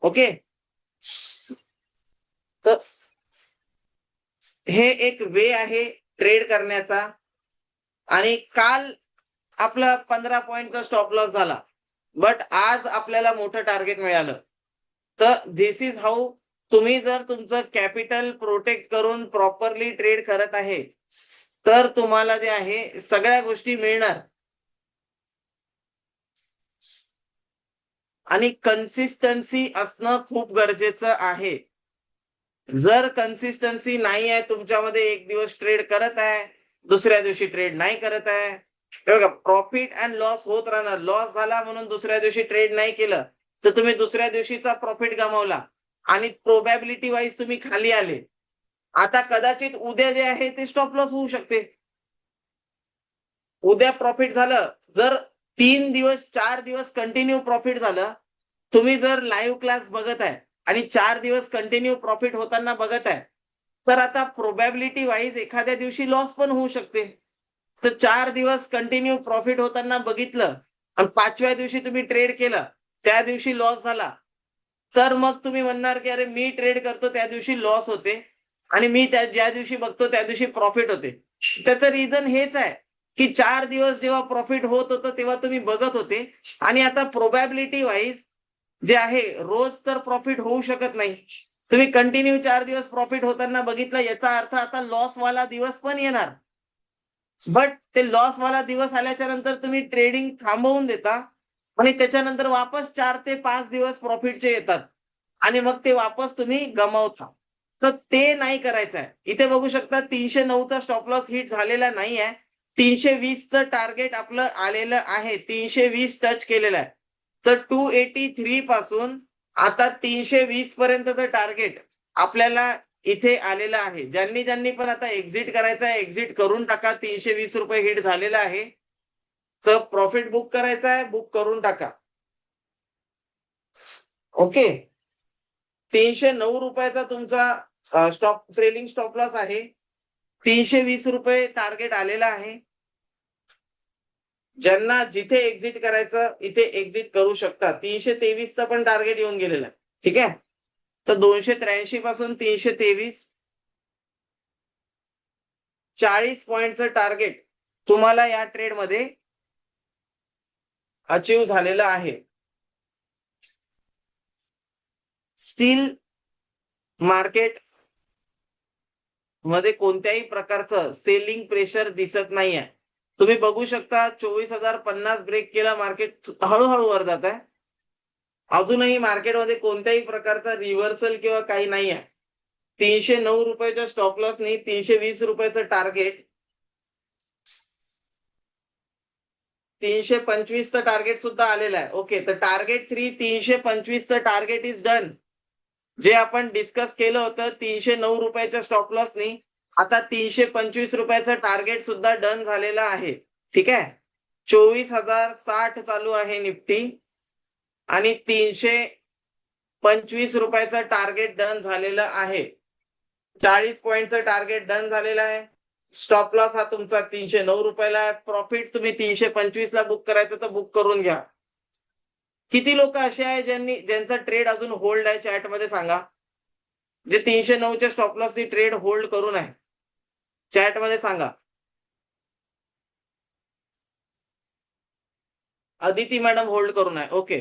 ओके. तर हे एक वे आहे ट्रेड करण्याचा. आणि काल आपला 15 पॉईंटचा स्टॉप लॉस झाला. बट आज आपल्याला मोठं टार्गेट मिळालं. तर दिस इज हाऊ तुम्ही जर तुमचं कॅपिटल प्रोटेक्ट करून प्रॉपरली ट्रेड करत आहे तर तुम्हाला जे आहे सगळ्या गोष्टी मिळणार. आणि कन्सिस्टन्सी असणं खूप गरजेचं आहे. जर कन्सिस्टन्सी नाही आहे तुमच्यामध्ये, एक दिवस ट्रेड करत आहे, दुसऱ्या दिवशी ट्रेड नाही करत आहे, बघा प्रॉफिट अँड लॉस होत राहणार. लॉस झाला म्हणून दुसऱ्या दिवशी ट्रेड नाही केलं तर तुम्ही दुसऱ्या दिवशीचा प्रॉफिट गमावला आणि प्रोबॅबिलिटी वाईज तुम्ही खाली आले. आता कदाचित उद्या जे आहे ते स्टॉप लॉस होऊ शकते. उद्या प्रॉफिट झालं, जर 3 दिवस 4 दिवस कंटिन्यू प्रॉफिट झालं, तुम्ही जर लाईव्ह क्लास बघत आहे आणि 4 दिवस कंटिन्यू प्रॉफिट होताना बघत आहे, तर आता प्रोबॅबिलिटी वाईज एखाद्या दिवशी लॉस पण होऊ शकते. तर 4 दिवस कंटिन्यू प्रॉफिट होताना बघितलं आणि 5व्या दिवशी तुम्ही ट्रेड केलं, त्या दिवशी लॉस झाला, तर मग तुम्ही म्हणणार की अरे मी ट्रेड करतो त्या दिवशी लॉस होते आणि मी ज्या दिवशी बघतो त्या दिवशी प्रॉफिट होते. त्याचं रिझन हेच आहे की 4 दिवस जेव्हा प्रॉफिट होत होतं तेव्हा तुम्ही बघत होते आणि आता प्रोबॅबिलिटी वाईज जे आहे रोज तर प्रॉफिट होऊ शकत नाही. तुम्ही कंटिन्यू 4 दिवस प्रॉफिट होताना बघितलं, याचा अर्थ आता लॉस वाला दिवस पण येणार. बट ते लॉस वाला दिवस आल्याच्या नंतर तुम्ही ट्रेडिंग थांबवून देता आणि त्याच्यानंतर वापस 4 ते 5 दिवस प्रॉफिटचे येतात आणि मग ते वापस तुम्ही गमावता. तर ते नाही करायचं आहे. इथे बघू शकता 309चा स्टॉप लॉस हिट झालेला नाही आहे. 320चं टार्गेट आपलं आलेलं आहे. 320 टच केलेलं आहे. तर 283 पासून आता 320 पर्यंतचं टार्गेट आपल्याला इथे आलेलं आहे. ज्यांनी पण आता एक्झिट करायचं आहे, एक्झिट करून टाका. 320 रुपये हिट झालेला आहे. तर प्रॉफिट बुक करायचा आहे, बुक करून टाका. ओके. 309 रुपयाचा तुमचा ट्रेलिंग स्टॉप लॉस आहे. 320 रुपये टार्गेट आलेला आहे. ज्यांना जिथे एक्झिट करायचं इथे एक्झिट करू शकता. 323चं पण टार्गेट येऊन गेलेलं आहे. ठीक आहे. तर 283 पासून 323 40 पॉइंटचं टार्गेट तुम्हाला या ट्रेड मध्ये अचीव झालेलं आहे. स्टील मार्केट मध्ये कोणत्याही प्रकारचं सेलिंग प्रेशर दिसत नाहीये. तुम्ही बघू शकता 24,050 ब्रेक केला, मार्केट हळूहळू वर जात आहे. अजूनही मार्केटमध्ये कोणत्याही प्रकारचा रिव्हर्सल किंवा काही नाही आहे. 309 रुपयाच्या स्टॉप लॉसनी 320 रुपयाचं टार्गेट, 325चं टार्गेट सुद्धा आलेलं आहे. ओके, तर टार्गेट 325चं टार्गेट इज डन. जे आपण डिस्कस केलं होतं 309 रुपयाच्या स्टॉप लॉसनी आता 325 रुपयाचं टार्गेट सुद्धा डन झालेलं आहे. ठीक आहे. 24,060 चालू आहे निफ्टी आणि 325 रुपयाचं टार्गेट डन झालेलं आहे. 40 पॉइंटचं टार्गेट डन झालेलं आहे. स्टॉप लॉस हा तुमचा 309 रुपयाला आहे. प्रॉफिट तुम्ही 325 ला बुक करायचं तर बुक करून घ्या. किती लोक असे आहे ज्यांचा ट्रेड अजून होल्ड आहे, चॅट मध्ये सांगा. जे 309च्या स्टॉप लॉसनी ट्रेड होल्ड करून आहे, चॅट मध्ये सांगा. अदिती मॅडम होल्ड करून आहे. ओके.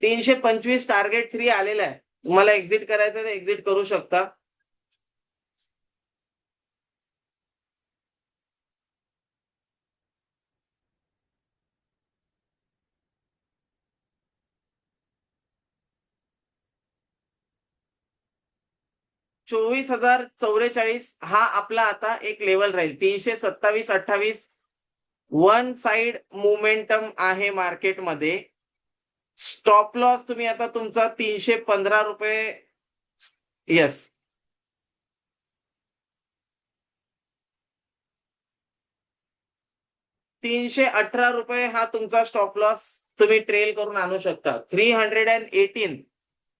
325 टार्गेट 3 आलेलं आहे. तुम्हाला एक्झिट करायचं तर एक्झिट करू शकता. $24,044 हा आपला आता एक लेवल राहील. 327-28 वन साइड मोमेंटम आहे मार्केटमध्ये. स्टॉप लॉस तुम्ही आता तुमचा 315 रुपये, यस, 318 रुपये हा तुमचा स्टॉप लॉस तुम्ही ट्रेल करून आणू शकता. 318,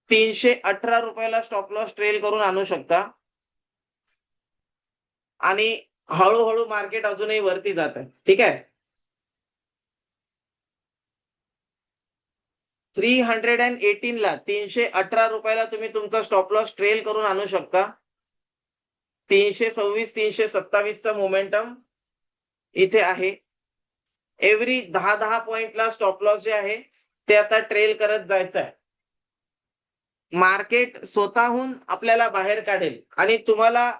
318 रुपयाला स्टॉप लॉस ट्रेल करून आणू शकता आणि हळूहळू मार्केट अजूनही वरती जात आहे. ठीक आहे. 318 ला 318 रुपयाला तुम्ही तुमचा स्टॉप लॉस ट्रेल करून आणू शकता. 326, 327चा मोमेंटम इथे आहे. एव्हरी 10-10 पॉइंटला स्टॉप लॉस जे आहे ते आता ट्रेल करत जायचं आहे. मार्केट स्वतःहून आपल्याला बाहेर काढेल आणि तुम्हाला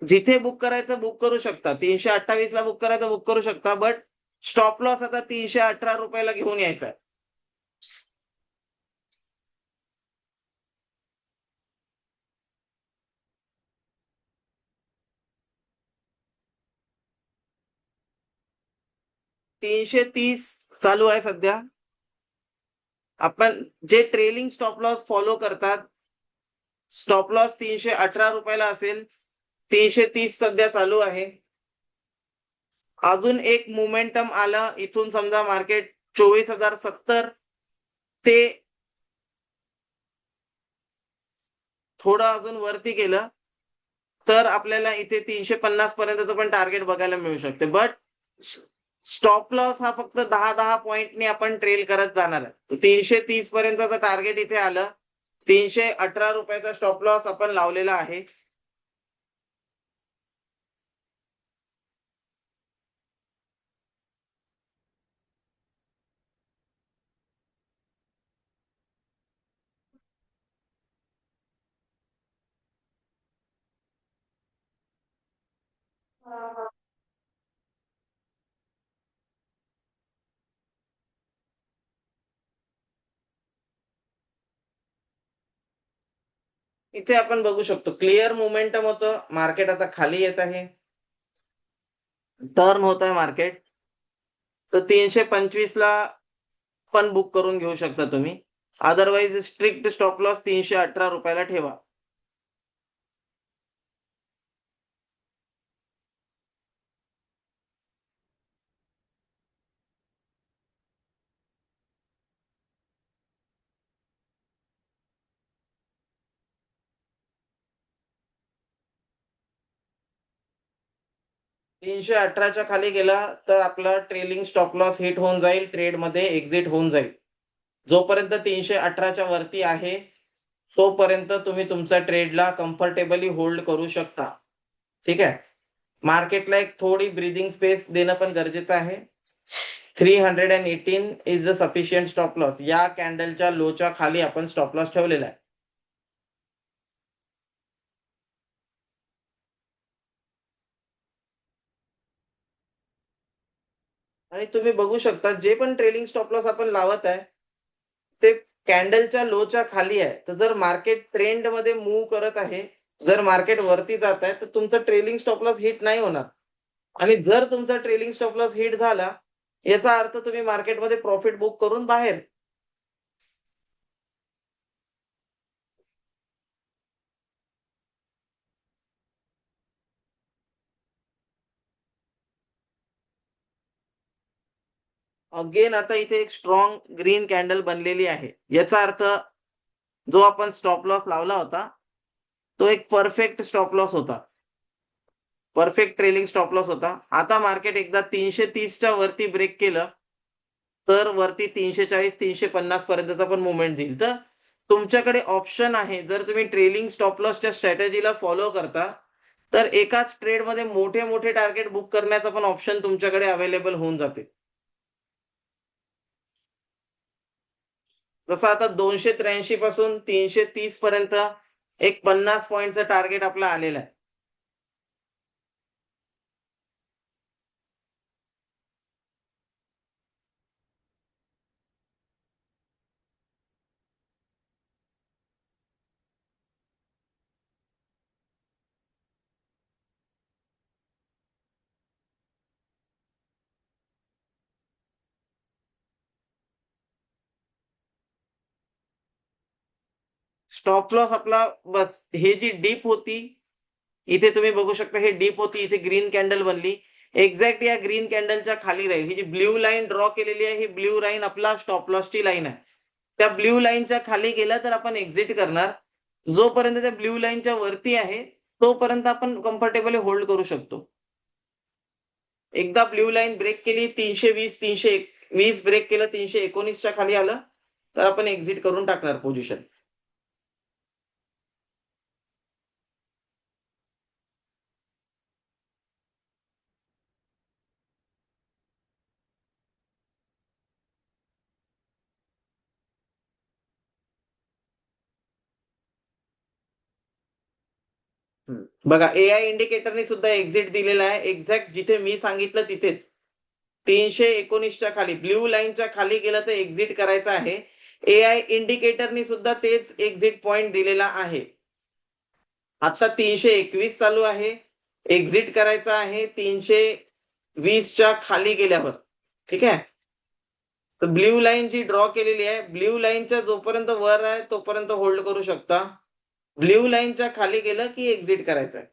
जिथे बुक करायचं बुक करू शकता. 328 ला बुक करायचं बुक करू शकता, बट स्टॉप लॉस आता 318 रुपयाला घेऊन यायचा आहे. 330 चालू आहे सध्या. आपण जे ट्रेलिंग स्टॉप लॉस फॉलो करतात, स्टॉप लॉस 318 रुपयाला असेल. 330 सध्या चालू आहे. अजून एक मोमेंटम आलं इथून, समजा मार्केट 24,070 ते थोडं अजून वरती गेलं तर आपल्याला इथे 350 पर्यंतचं पण टार्गेट बघायला मिळू शकते. बट स्टॉप लॉस हा फक्त 10-10 पॉईंटने आपण ट्रेल करत जाणार आहे. 330 पर्यंतचं टार्गेट इथे आलं. 318 रुपयाचा स्टॉप लॉस आपण लावलेला आहे. इथे आपण बघू शकतो क्लिअर मोमेंटम होतं. मार्केट आता खाली येत आहे, टर्न होत आहे मार्केट. तर 325 ला पण बुक करून घेऊ शकता तुम्ही. अदरवाइज स्ट्रिक्ट स्टॉप लॉस 318 रुपयाला ठेवा. तीनशे अठराच्या खाली गेला तर आपला ट्रेलिंग स्टॉप लॉस हिट होऊन जाईल, ट्रेडमध्ये एक्झिट होऊन जाईल. जोपर्यंत 318च्या वरती आहे तोपर्यंत तुम्ही तुमच्या ट्रेडला कम्फर्टेबली होल्ड करू शकता. ठीक आहे. मार्केटला एक थोडी ब्रीदिंग स्पेस देणं पण गरजेचं आहे. 318 is a sufficient stop loss. या कॅन्डलच्या लोच्या खाली आपण स्टॉप लॉस ठेवलेला आहे. आणि तुम्ही बघू शकता जे पण ट्रेलिंग स्टॉप लॉस आपण लावत आहे ते कॅन्डलच्या लोच्या खाली आहे. तर जर मार्केट ट्रेंड मध्ये मूव्ह करत आहे, जर मार्केट वरती जात आहे तर तुमचं ट्रेलिंग स्टॉप लॉस हिट नाही होणार. आणि जर तुमचा ट्रेलिंग स्टॉप लॉस हिट झाला याचा अर्थ तुम्ही मार्केटमध्ये प्रॉफिट बुक करून बाहेर. अगेन आता इथे एक स्ट्रॉंग ग्रीन कॅन्डल बनलेली आहे. याचा अर्थ जो आपण स्टॉप लॉस लावला होता तो एक परफेक्ट स्टॉप लॉस होता, परफेक्ट ट्रेलिंग स्टॉप लॉस होता. आता मार्केट एकदा 330च्या वरती ब्रेक केलं तर वरती 340 350 पर्यंतचा पण मुवमेंट देईल. तर तुमच्याकडे ऑप्शन आहे. जर तुम्ही ट्रेलिंग स्टॉप लॉसच्या स्ट्रॅटेजीला फॉलो करता तर एकाच ट्रेडमध्ये मोठे मोठे टार्गेट बुक करण्याचा पण ऑप्शन तुमच्याकडे अवेलेबल होऊन जाते. जसं आता 283 पासून 330 पर्यंत एक 50 पॉईंटचं टार्गेट आपलं आलेलं आहे. स्टॉप लॉस आपला बस हे जी डीप होती इथे तुम्ही बघू शकता, हे डीप होती, इथे ग्रीन कॅन्डल बनली. एक्झॅक्ट या ग्रीन कॅन्डलच्या खाली राहील. ही जी ब्ल्यू लाईन ड्रॉ केलेली आहे ही ब्ल्यू लाईन आपला स्टॉप लॉसची लाईन आहे. त्या ब्ल्यू लाईनच्या खाली गेला तर आपण एक्झिट करणार. जोपर्यंत त्या ब्ल्यू लाईनच्या वरती आहे तोपर्यंत आपण कम्फर्टेबली होल्ड करू शकतो. एकदा ब्ल्यू लाईन ब्रेक केली 320 320 ब्रेक केलं 319च्या खाली आलं तर आपण एक्झिट करून टाकणार पोझिशन. बघा एआय इंडिकेटरने सुद्धा एक्झिट दिलेला आहे. एक्झॅक्ट जिथे मी सांगितलं तिथेच 319च्या खाली ब्ल्यू लाईनच्या खाली गेलं तर एक्झिट करायचं आहे. एआय इंडिकेटरने सुद्धा तेच एक्झिट पॉइंट दिलेला आहे. आता 321 चालू आहे. एक्झिट करायचं आहे 320च्या खाली गेल्यावर. ठीक आहे. तर ब्ल्यू लाईन जी ड्रॉ केलेली आहे, ब्ल्यू लाईनच्या जोपर्यंत वर आहे तोपर्यंत होल्ड करू शकता. ब्ल्यू लाईनच्या खाली गेलं की एक्झिट करायचं आहे.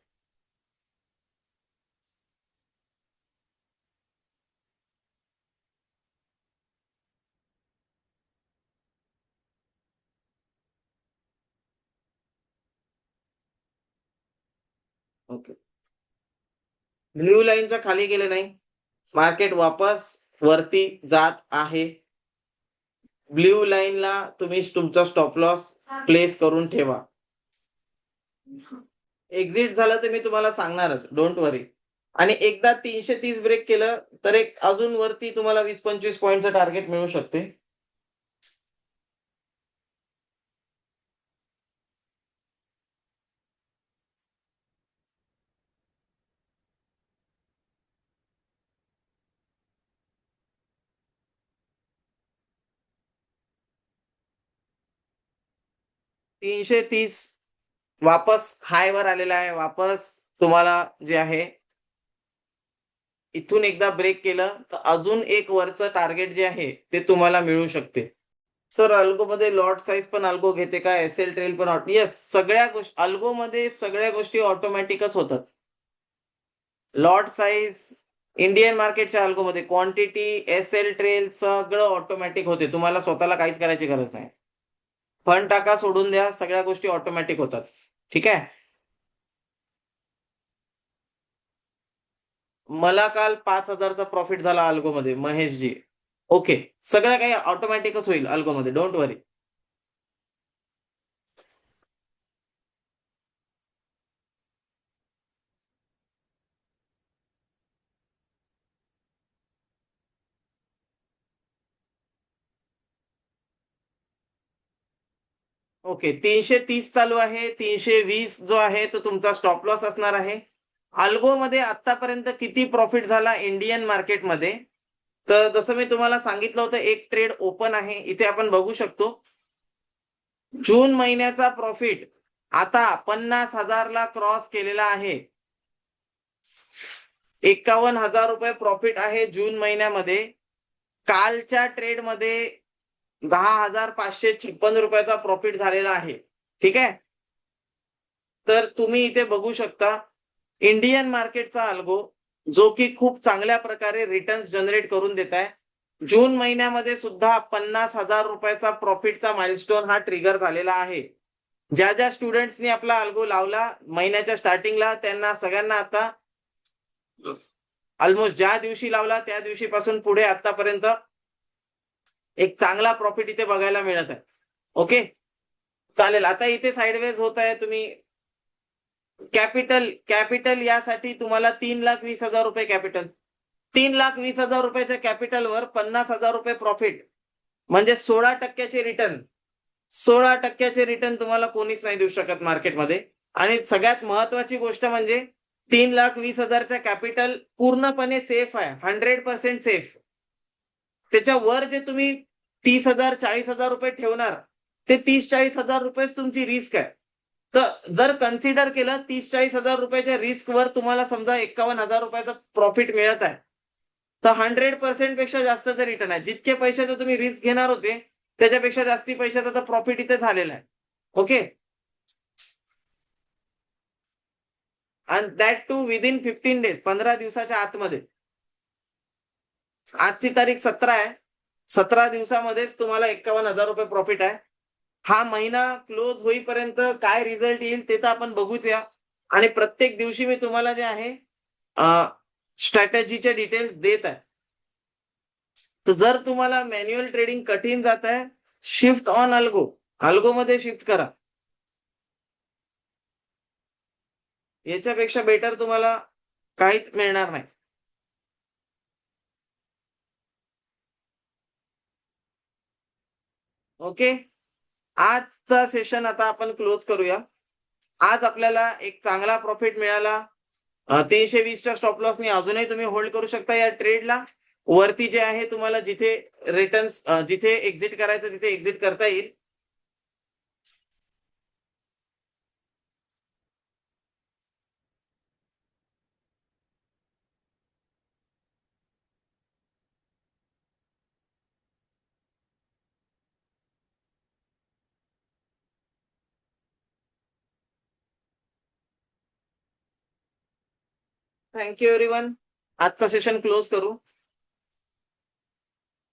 ओके. ब्ल्यू लाईनच्या खाली गेले नाही. मार्केट वापस वरती जात आहे. ब्ल्यू लाईनला तुम्ही तुमचा स्टॉप लॉस प्लेस करून ठेवा. एक्झिट झालं तर मी तुम्हाला सांगणारच, डोंट वरी. आणि एकदा 330 ब्रेक केलं तर एक अजून वरती तुम्हाला 20-25 पॉईंटचं टार्गेट मिळू शकते. 330 वापस हायवर आलेला आहे. वापस तुम्हाला जे आहे इथून एकदा ब्रेक केलं तर अजून एक वरचं टार्गेट जे आहे ते तुम्हाला मिळू शकते. सर अल्गोमध्ये लॉट साइज पण अल्गो घेते का? एस-एल ट्रेल पण येस, सगळ्या गोष्टी अल्गोमध्ये सगळ्या गोष्टी ऑटोमॅटिकच होतात. लॉट साइज इंडियन मार्केटच्या अल्गोमध्ये क्वांटिटी, एस-एल ट्रेल सगळं ऑटोमॅटिक होते. तुम्हाला स्वतःला काहीच करायची गरज नाही. फंड टाका, सोडून द्या, सगळ्या गोष्टी ऑटोमॅटिक होतात. ठीक आहे. मला काल 5,000चा प्रॉफिट झाला अल्गोमध्ये, महेशजी. ओके. सगळं काही ऑटोमॅटिकच होईल अल्गोमध्ये, डोंट वरी. ओके. 330 चालू आहे. 320 जो आहे तो तुमचा स्टॉप लॉस असणार आहे. अल्गोमध्ये आतापर्यंत किती प्रॉफिट झाला इंडियन मार्केटमध्ये? तर जसं मी तुम्हाला सांगितलं होतं, एक ट्रेड ओपन आहे. इथे आपण बघू शकतो. जून महिन्याचा प्रॉफिट आता 50,000 ला क्रॉस केलेला आहे. 51,000 रुपये प्रॉफिट आहे जून महिन्यामध्ये. कालच्या ट्रेडमध्ये 10,556 रुपयाचा प्रॉफिट झालेला आहे. ठीक आहे. तर तुम्ही इथे बघू शकता इंडियन मार्केटचा अल्गो जो की खूप चांगल्या प्रकारे रिटर्न्स जनरेट करून देत आहे. जून महिन्यामध्ये सुद्धा 50,000 रुपयाचा प्रॉफिटचा माइलस्टोन हा ट्रिगर झालेला आहे. ज्या ज्या स्टुडंट्सनी आपला अल्गो लावला महिन्याच्या स्टार्टिंगला त्यांना सगळ्यांना आता ऑलमोस्ट ज्या दिवशी लावला त्या दिवशीपासून पुढे आतापर्यंत एक चांगला प्रॉफिट इथे बघायला मिळत आहे. ओके. चालेल. आता इथे साइडवेज होत आहे. तुम्ही कॅपिटल यासाठी तुम्हाला 3,20,000 रुपये कॅपिटल. 3,20,000 रुपयाच्या कॅपिटलवर 50,000 रुपये प्रॉफिट म्हणजे 16% रिटर्न. 16% रिटर्न तुम्हाला कोणीच नाही देऊ शकत मार्केटमध्ये. आणि सगळ्यात महत्वाची गोष्ट म्हणजे 3,20,000च्या कॅपिटल पूर्णपणे सेफ आहे. 100% सेफ. त्याच्यावर जे तुम्ही 30,000, 40,000 रुपये ठेवणार ते 30-40,000 रुपयेच तुमची रिस्क आहे. तर जर कन्सिडर केलं 30-40,000 रुपयाच्या रिस्कवर तुम्हाला समजा 51,000 रुपयाचा प्रॉफिट मिळत आहे. तर 100% पेक्षा जास्तचं रिटर्न आहे. जितके पैशाचं तुम्ही रिस्क घेणार होते त्याच्यापेक्षा जास्ती पैशाचा तर प्रॉफिट इथे झालेला आहे. ओके. आणि दॅट टू विदिन 15 डेज, 15 दिवसाच्या आतमध्ये. आजची तारीख 17 आहे. 17 दिवसामध्येच तुम्हाला 51,000 रुपये प्रॉफिट आहे. हा महिना क्लोज होईपर्यंत काय रिझल्ट येईल ते तर आपण बघूच या. आणि प्रत्येक दिवशी मी तुम्हाला जे आहे स्ट्रॅटेजीचे डिटेल्स देत आहे. तर जर तुम्हाला मॅन्युअल ट्रेडिंग कठीण जात आहे, शिफ्ट ऑन अल्गो. अल्गोमध्ये शिफ्ट करा. याच्यापेक्षा बेटर तुम्हाला काहीच मिळणार नाही. ओके. आजचा सेशन आता आपण क्लोज करूया. आज आपल्याला एक चांगला प्रॉफिट मिळाला. 320च्या स्टॉप लॉसनी अजूनही तुम्ही होल्ड करू शकता या ट्रेडला. वरती जे आहे तुम्हाला जिथे रिटर्न्स जिथे एक्झिट करायचं तिथे एक्झिट करता येईल. Thank you everyone. आजचं सेशन क्लोज करू.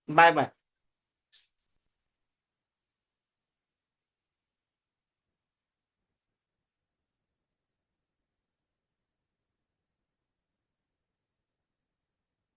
Bye bye.